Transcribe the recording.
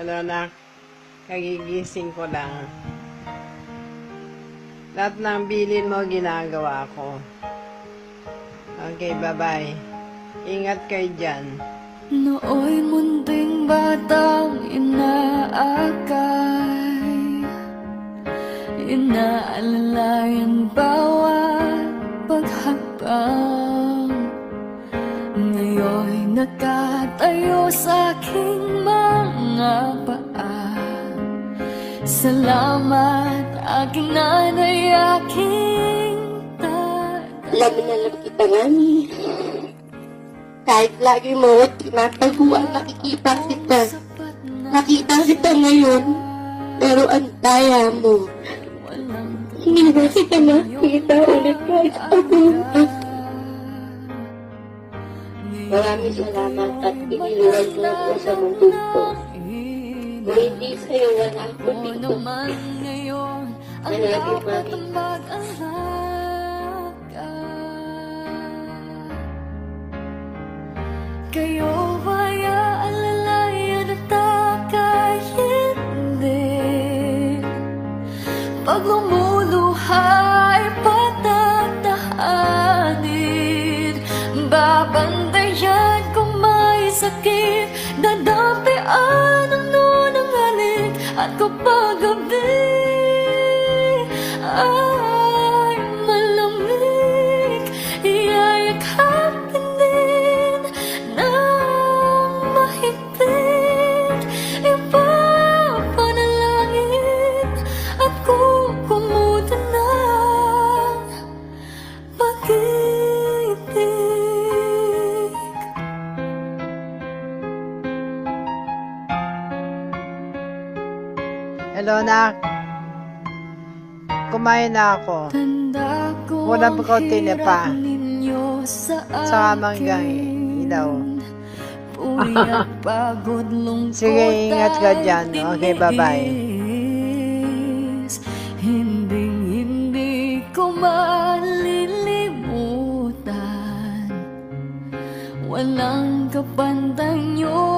Ano na, kagigising ko lang. Lahat ng bilin mo, ginagawa ko. Okay, bye-bye. Ingat kayo dyan. Nooy munting batang inaakay, inaalalayan bawat paghakbang. Ngayon'y nakatayo sa aking mga paa. Salamat aking nanay, aking tatay. Alam na lang kita nga ni. Kahit lagi mo tinataguan, nakikita kita. Nakita kita ngayon, pero ang daya mo. Hindi na kita makita ulit kahit ako. Maraming salamat at iniluwag mo ako sa mundo ko. Kung hindi sa'yo, wala ako dito. Managin mami. Kayo ba'y aalalayan at kahit hindi? Pag lumuluha ay patatahanin. Babantayan kung may sakit, dadapian ang nunangalit. At kapag gabi ay malamig, iyayakapin din ng mahigpit. Ipapanalangin at kukumutan ng pag-ibig. Hello, nak. Kumain na ako. Tanda ko Walang pagkautili pa. ninyo sa Saka manggang ilaw. Puyat, pagod, lungkot. Sige, ingat ka dyan. Okay, bye-bye. Hindi ko malilimutan. Walang kapantay nyo